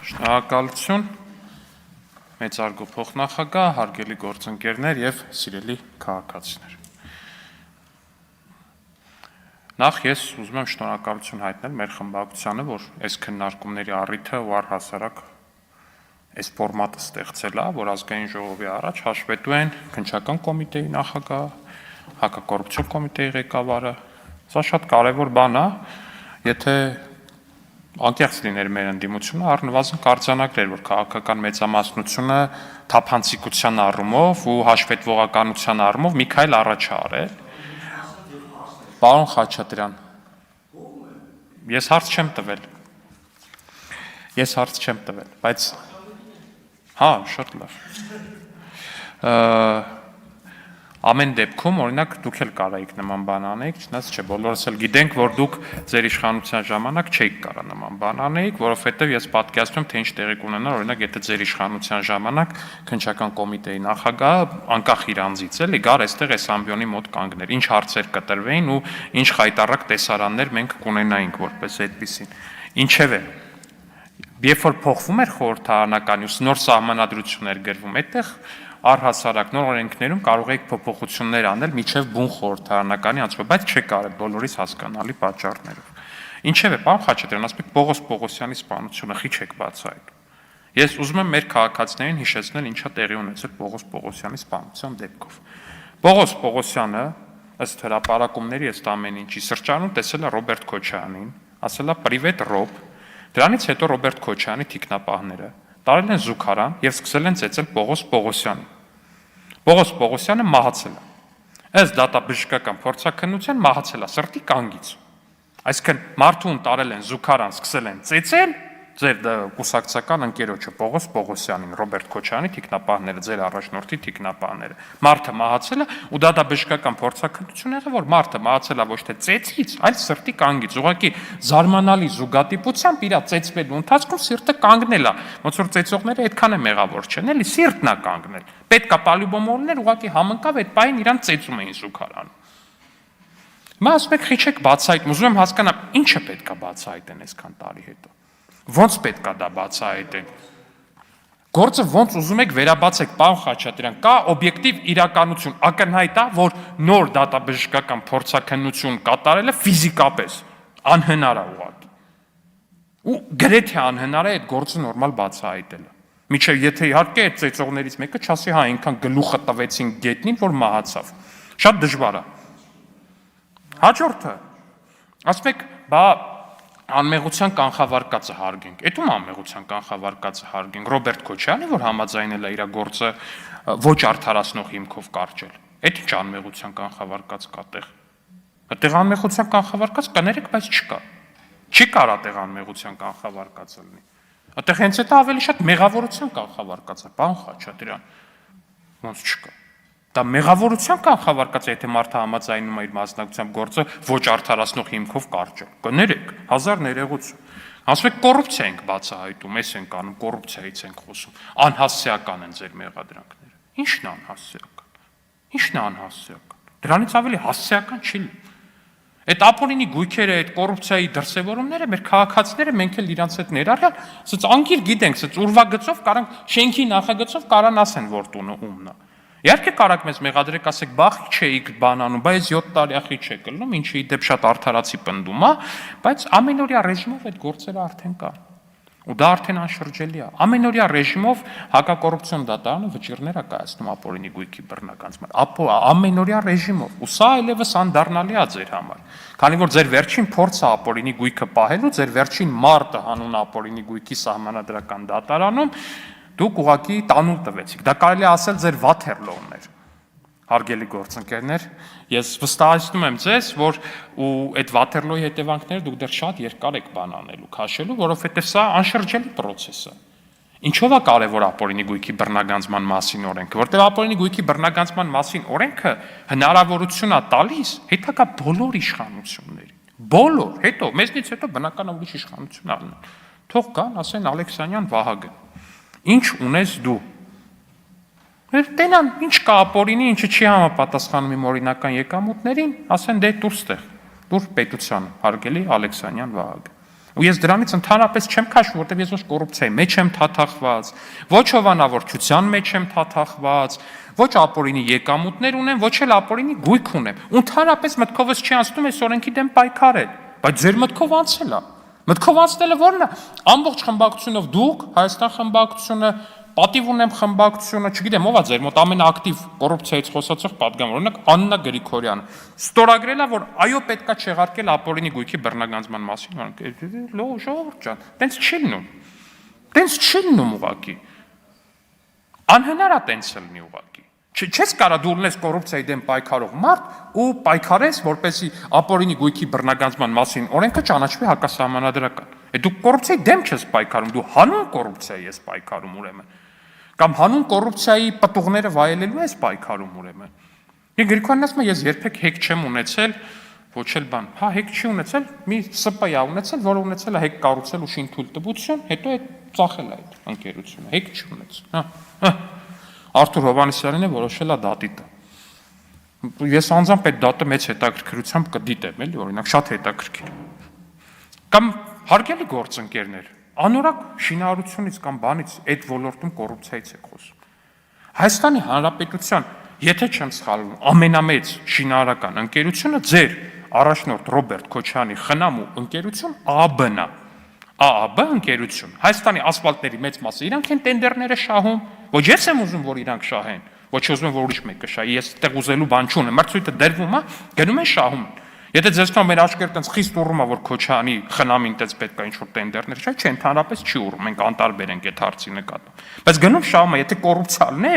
Շնորհակալություն, մեծարգո փոխնախագահ, հարգելի գործընկերներ եւ սիրելի քաղաքացիներ։ Նախ ես ուզում եմ շնորհակալություն հայտնել մեր խմբակցությանը, որ այս քննարկումների առիթը ու առհասարակ այս ֆորմատը ստեղծել է, որ ազգային ժողովի առաջ հաշվետու են քննչական կոմիտեի նախագահ, հակակոռուպցիոն կոմիտեի ղեկավարը։ Սա շատ կարևոր բան է, եթե անկեղծ լիներ մեր ընդդիմությունը, առնվազն կարձանագրեր, որ քաղաքական մեծամասնությունը թափանցիկության առումով ու հաշվետվողականության առումով մի քայլ առաջ է արել։ Պարոն Խաչատրյան, ես հարց չեմ տվել, բայց հա, շատ լավ։ Ամեն դեպքում, օրինակ, դուք էլ կարայիք նման բան անեիք, չնայած չէ, բոլորս էլ գիտենք, որ դուք ձեր իշխանության ժամանակ չէիք կարա նման բան անեիք, որովհետև ես պատկերացնում եմ, թե ինչ տեղի կունենար, օրինակ, եթե ձեր իշխանության ժամանակ քննչական կոմիտեի նախագահը անկախ իր անձից էլի գար այստեղ այս ամբիոնի մոտ կանգներ, ինչ հարցեր կտրվեին ու ինչ խայտառակ տեսարաններ մենք կունենայինք որպես այդպիսին։ Ինչևէ, երբ որ փոխվում էր խորհրդարանական նոր սահմանադրություններ գրվում, այդտեղ առհասարակ նոր օրենքներում կարող եք փոփոխություններ անել միջև բուն խորհրդարանականի անցումը, բայց չեք արել բոլորիս հասկանալի պատճառներով։ Ինչևէ, պարոն Խաչատրյան, ասեք Պողոս Պողոսյանի սպանությունը խի չեք բացահայտում։ Ես ուզում եմ մեր քաղաքացիներին հիշեցնել ինչա տեղի ունեցել Պողոս Պողոսյանի սպանության դեպքով։ Պողոս Պողոսյանը ըստ հրապարակումների ըստ ամեն ինչի սրճարանում տեսել է Ռոբերտ Քոչարյանին, ասել է «Պրիվետ Ռոբ», դրանից հետո Ռոբերտ Քոչարյանի թիկնապահները տարել են զուգարան եւ սկսել են ծեծել Պողոս Պողոսյանին։ Պողոս Պողոսյանը մահացել է։ Ըստ դատաբժշկական փորձաքննության մահացել է սրտի կանգից։ Այսինքն մարդուն տարել են զուգարան, սկսել են ծեծել ձեր կուսակցական ընկերոջը Պողոս Պողոսյանին, Ռոբերտ Քոչարյանի թիկնապահները, ձեր առաջնորդի թիկնապահները։ Մարդը մահացել է ու դատաբժշկական փորձաքննությունը եղավ, որ մարդը մահացել է ոչ թե ծեծից, այլ սրտի կանգից։ Ուղղակի զարմանալի զուգադիպությամբ իր ծեծվելու ընթացքում սիրտը կանգնել է։ Ոնց որ ծեծողները այդքան է մեղավոր չեն, էլի սիրտն է կանգնել։ Պետք է պալյուբոմոլներ ուղղակի համընկավ այդ պահին իրան ծեծում էին զուգարանում։ Հիմա ասում եք խի չեք բացահայտում, ուզում եմ հասկանալ, ինչը պետք է բացահայտեն այսքան տարի հետո։ Ոնց պետք է դա բացահայտեն։ Գործը ոնց ուզում եք վերաբացեք, պարոն Խաչատրյան, կա օբյեկտիվ իրականություն, ակնհայտ է, որ նոր դատաբժշկական փորձաքննություն կատարելը ֆիզիկապես անհնար է ուղղակի։ Ու գրեթե անհնար է այդ գործը նորմալ բացահայտելը։ Միջև եթե իհարկե այդ ծեծողներից մեկը չասի, հա, այնքան գլուխը տվեցին գետնին, որ մահացավ։ Շատ դժվար է։ Հաջորդը, ասում եք, բա անմեղության կանխավարկածը հարգենք։ Էդ ում անմեղության կանխավարկածը հարգենք։ Ռոբերտ Քոչարյանի, որ համաձայնել է իր գործը ոչ արդարացնող հիմքով կարճել։ Էդ ինչ անմեղության կանխավարկած կա տեղ։ Այդտեղ անմեղության կանխավարկած կներեք, բայց չկա։ Չի կարա տեղ անմեղության կանխավարկածը լինի։ Այդտեղ հենց դա ավելի շատ մեղավորության կանխավարկած է, պարոն Խաչատրյան։ Ոնց չկա։ Դա մեղավորության կանխավարկած է, եթե մարդը համաձայնում է իր մասնակցությամբ գործը ոչ արդարացնող հիմքով կարճել։ Կներեք, հազար ներողություն։ Ասում եք կոռուպցիա ենք բացահայտում, էս ենք անում, կոռուպցիայից ենք խոսում։ Անհասցեական են ձեր մեղադրանքները։ Ի՞նչն է անհասցեական։ Ի՞նչն է անհասցեական։ Դրանից ավելի հասցեական չի լինի։ Այդ ապօրինի գույքերը, այդ կոռուպցիայի դրսևորումները մեր քաղաքացիները մենք էլ իրանց հետ ներառյալ, ասած անկիր գիտենք, ասած ուրվագծով կարան շենքի նախագծով կարան ասեն, որ տունը ումն է։ Իհարկե կարաք մեզ մեղադրեք, ասեք, բախի չէիք բան անում, բայց 7 տարի ախի չեք ելնում, ինչի դեպ շատ արդարացի պնդում է, բայց ամենօրյա ռեժիմով այդ գործերը արդեն կան։ Ու դա արդեն անշրջելի է։ Ամենօրյա ռեժիմով հակակոռուպցիոն դատարանը վճիռներ է կայացնում ապօրինի գույքի բռնականացման։ Ամենօրյա ռեժիմով։ Ու սա այլևս անդառնալի է ձեր համար։ Քանի որ ձեր վերջին փորձը ապօրինի գույքը պահելու, ձեր վերջին մարտը հանուն ապօրինի գույքի սահմանադրական դատարանում դուք ուղղակի տանուլ տվեցիք։ Դա կարելի է ասել ձեր Վաթերլոն էր։ Հարգելի գործընկերներ, ես վստահեցնում եմ ձեզ, որ ու այդ Վաթերլոյի հետևանքները դուք դեռ շատ երկար եք բան անելու, քաշելու, որովհետև սա անշրջելի process է։ Ինչով է կարևոր ապօրինի գույքի բռնագանձման մասին օրենքը, որտեղ ապօրինի գույքի բռնագանձման մասին օրենքը հնարավորություն է տալիս հետագա բոլոր իշխանություններին։ Բոլոր, հետո մեզնից հետո բնական ուրիշ իշխանություն առնեն։ Թող կան, ասեն Ալեքսանյան Վահագն։ Ինչ ունես դու։ Տենան, ինչ կա ապօրինի, ինչը չի համապատասխանում իմ օրինական եկամուտներին, ասեն դե դուրս տեղ, դուր պետության, հարգելի Ալեքսանյան Վահագն։ Ու ես դրանից ընդհանրապես չեմ քաշում, որտեղ ես ոչ կոռուպցիայի մեջ եմ թաթախված, ոչ հովանավորչության մեջ եմ թաթախված, ոչ ապօրինի եկամուտներ ունեմ, ոչ էլ ապօրինի գույք ունեմ։ Ընդհանրապես մտքովս չի անցնում այս օրենքի դեմ պայքարել, բայց ձեր մտքով անցել է։ Մտքով անցնելը ո՞րն է։ Ամբողջ խմբակցությունով դուք, Հայաստան խմբակցությունը, պատիվ ունեմ խմբակցությունը, չգիտեմ ով է ձեր մոտ ամենաակտիվ կոռուպցիայից խոսացող պատգամավոր, օրինակ Աննա Գրիգորյանը, ստորագրել է, որ այո պետքա չեղարկել ապօրինի գույքի բռնագանձման մասին, ժողովուրդ ջան, տենց չի լինում։ Տենց չի լինում ուղղակի։ Անհնար է տենց լինի ուղղակի։ Չես կարա դու ունես կոռուպցիայի դեմ պայքարող մարդ ու պայքարես, որպեսզի ապօրինի գույքի բռնագանձման մասին օրենքը ճանաչվի հակասահմանադրական։ Դու կոռուպցիայի դեմ չես պայքարում, դու հանուն կոռուպցիայի ես պայքարում ուրեմն։ Կամ հանուն կոռուպցիայի պտուղները վայելելու ես պայքարում ուրեմն։ Եվ Գրիգորյանն ասում է, ես երբեք հեկ չեմ ունեցել, ոչ էլ բան։ Հա, հեկ չի ունեցել, մի ՍՊ-ա ունեցել, որը ունեցել է հեկ կառուցել ու շին թույլտվություն, հետո այդ ծախել է այդ ընկերությունը։ Հեկ չի ունեցել։ Հա։ Արթուր Հովհաննիսյանն է որոշել է դատի տա։ Ես անձամբ այդ դատը մեծ հետաքրքրությամբ կդիտեմ, էլի, օրինակ, շատ հետաքրքիր։ Կամ հարգելի գործընկերներ, անորակ շինարարությունից կամ բանից այդ ոլորտում կոռուպցիայից է խոսում։ Հայաստանի Հանրապետության, եթե չեմ սխալվում, ամենամեծ շինարարական ընկերությունը ձեր առաջնորդ Ռոբերտ Քոչարյանի խնամու ընկերություն ԱԱԲ-ն է։ ԱԱԲ ընկերություն, Հայաստանի ասֆալտների մեծ մասը իրանք են տենդերները շահում, ոչ ես եմ ուզում, որ իրանք շահեն, ոչ ուզում եմ, որ ուրիշ մեկը շահի, ես այդտեղ ուզելու բան չունեմ, մրցույթը դրվում է, գնում են շահում։ Եթե ձեզ թվում մեր աչքերը տենց խիստ ուռում է, որ Քոչարյանի խնամին տենց պետք է ինչ-որ տենդերներ շահի, չէ, ընդհանրապես չի ուռում, մենք անտարբեր ենք այդ հարցի նկատմամբ։ Բայց գնում շահում է, եթե կոռուպցիան է,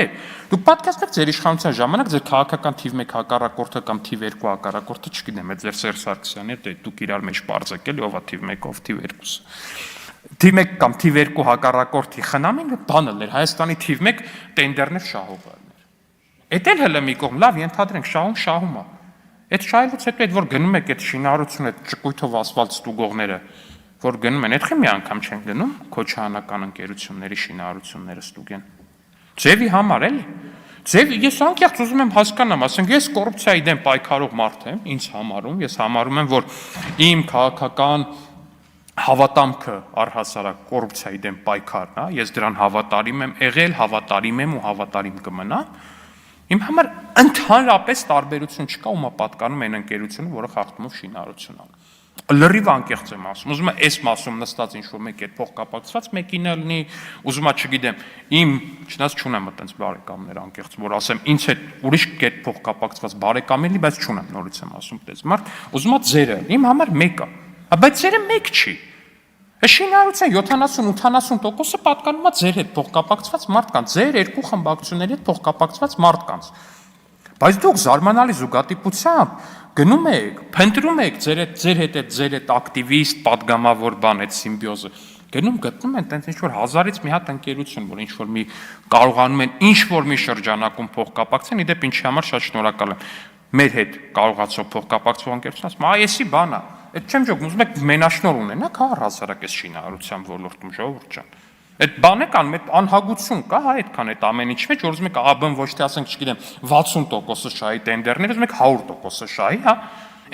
դուք պատկերացնեք ձեր իշխանության ժամանակ ձեր քաղաքական թիվ 1 հակառակորդը կամ թիվ 2 հակառակորդը, չգիտեմ, այդ ձեր Սերժ Սարգսյանը, դուք իրար մեջ բարձեք էլի, ով է թիվ 1, ով թիվ 2-ը։ Թիվ 1 կամ թիվ 2 հակառակորդի խնամին բանը էր Հայաստանի թիվ 1 տենդերներ շահողը էր։ Էդ էլ հələ մի կողմ, լավ, ենթադրենք շահում է։ Այդ շահելուց հետո այդ որ գնում եք այդ շինարարությունը, այդ ճկույթով ասֆալտ ստուգողները, որ գնում են, այդքան մի անգամ չեն գնում քոչարանական ընկերությունների շինարարությունները ստուգեն։ Ձևի համար էլի։ Ձև ես անկեղծ ուզում եմ հասկանամ, ասենք ես կոռուպցիայի դեմ պայքարող մարդ եմ, ինձ համարում, ես համարում եմ, որ իմ քաղաքական հավատամքը առհասարակ կոռուպցիայի դեմ պայքարն է, ես դրան հավատարիմ եմ եղել, հավատարիմ եմ ու հավատարիմ կմնամ։ Իմ համար ընդհանրապես տարբերություն չկա, ում է պատկանում այն ընկերությունը, որը խախտումով շինարարություն անում։ Լրիվ անկեղծ եմ ասում, ուզում եմ այս մասում նստած ինչ-որ մեկ այդ փոխկապակցված մեկին լինի, ուզում եմ, չգիտեմ, իմ չնայած չունեմ այդպես բարեկամներ անկեղծ, որ ասեմ, ինձ հետ ուրիշ կետ փոխկապակցված բարեկամ լինի, բայց չունեմ, նորից եմ ասում, այդպես մարդ, ուզում եմ ձերը, իմ համար մեկ է, բայց ձերը մեկ չի։ Շինարարության 70-80%-ը պատկանում է ձեր հետ փոխկապակցված մարդկանց, ձեր երկու խմբակցությունների հետ փոխկապակցված մարդկանց։ Բայց դուք զարմանալի զուգատիպությամբ գնում եք, փնտրում եք ձեր հետ ակտիվիստ, падգամավոր բան, այդ սիմբիոզը։ Գնում գտնում են տենց ինչ-որ 1000-ից մի հատ ընկերություն, որ ինչ-որ մի կարողանում են ինչ-որ մի շրջանակում փոխկապակցեն, իդեպ ինչի համար շատ շնորհակալ եմ։ Մեր հետ կարողացող փոխկապակցող ընկերություն ասում, «Այսի բան է»։ Այդ չեմ ջոկում, ուզում եք մենաշնոր ունենաք, հա, առհասարակ այս շինարարության ոլորտում, ժողովուրդ ջան։ Այդ բան է կան, այդ անհագություն կա, հա, այդքան այդ ամեն ինչի մեջ, որ ուզում եք ԱԲ-ն ոչ թե ասենք, չգիտեմ, 60%-ը շահի տենդերներ, ուզում եք 100%-ը շահի, հա։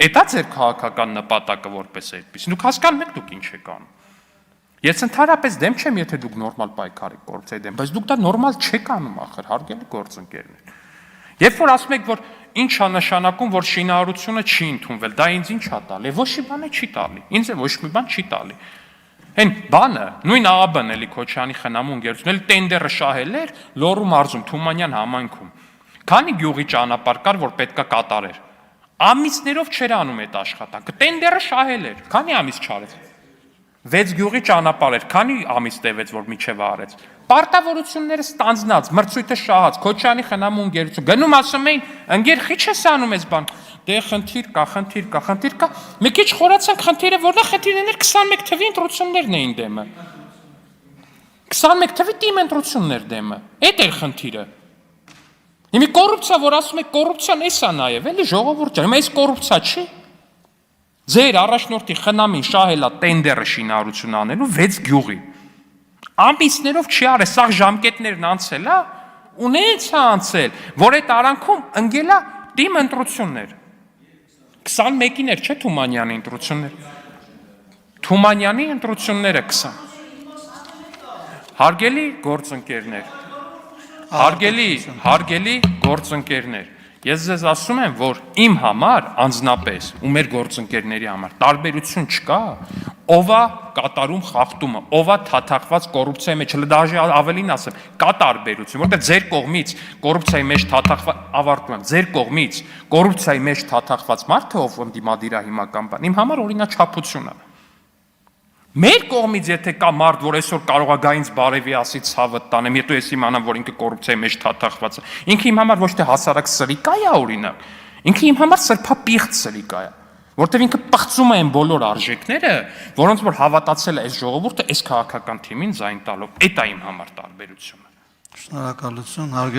Էդ է ձեր քաղաքական նպատակը որպես այդպես։ Դուք հասկանում եք դուք ինչ եք անում։ Ես ընդհանրապես դեմ չեմ, եթե դուք նորմալ պայքարի կոռուպցիայի դեմ, բայց դուք դա նորմալ չեք անում ախր, հարգելի գործընկերներ։ Երբ որ ասում եք, որ ինչ է նշանակում, որ շինարարությունը չի ընդունվել, դա ինձ ինչ է տալի, ոչ մի բան չի տալի, ինձ է ոչ մի բան չի տալի։ Այն բանը, նույն ԱԱԲ-ն էլի Քոչարյանի խնամու ընկերությունն էլի տենդերը շահել էր Լոռու մարզում, Թումանյան համայնքում։ Քանի գյուղի ճանապարհ կար, որ պետքա կատարեր։ Ամիսներով չէր անում այդ աշխատանքը, տենդերը շահել էր, քանի ամիս չարեց։ 6 գյուղի ճանապարհ էր, քանի ամիս տևեց, որ միջև արեց։ Պարտավորությունները ստանձնած, մրցույթը շահած, Քոչարյանի խնամու ընկերություն։ Գնում ասում էին, ընկեր խիչ ես անում այս բան։ Դե խնդիր կա։ Մի քիչ խորացանք խնդիրը, որնա խնդիրն էր 21 թվի ընտրություններն էին դեմը։ 21 թվի թիմ ընտրություններ դեմը։ Էդ էր խնդիրը։ Հիմա կոռուպցիա, որ ասում եք կոռուպցիան էսա նաև, էլի ժողովուրդ ջան, այս կոռուպցիա չի։ Ձեր առաջնորդի խնամին շահելա տենդերը շինարարություն անելու 6 գյուղի։ Ամիսներով չի արել, սա ժամկետներն անցել է, ունեց է անցել, որ այդ արանքում ընկելա թիմ ընտրություններ։ 21-ին էր, չէ՞ Թումանյանի ընտրություններ։ Թումանյանի ընտրությունները 20։ Հարգելի գործընկերներ, հարգելի գործընկերներ, ես ձեզ ասում եմ, որ իմ համար անձնապես ու մեր գործընկերների համար տարբերություն չկա, ով է կատարում խախտումը, ով է թաթախված կոռուպցիայի մեջ, դաժե ավելին ասեմ, կա տարբերություն, որտեղ ձեր կողմից կոռուպցիայի մեջ թաթախված, ավարտում եմ, ձեր կողմից կոռուպցիայի մեջ թաթախված մարդը, ով ընդդիմադիր է հիմական բան, իմ համար օրինաչափություն է։ Մեր կողմից եթե կա մարդ, որ այսօր կարող է գա ինձ բարևի ասի ցավը տանեմ, հետո ես իմանամ, որ ինքը կոռուպցիայի մեջ թաթախված է, ինքը իմ համար ոչ թե հասարակ սրիկա է օրինակ, ինքը իմ համար սրբապիղծ սրիկա է, որտեղ ինքը պղծում է այն բոլոր արժեքները, որոնց որ հավատացել է այս ժողովուրդը այս քաղաքական թիմին ձայն տալով, դա է իմ համար տարբերությունը։ Շնորհակալություն։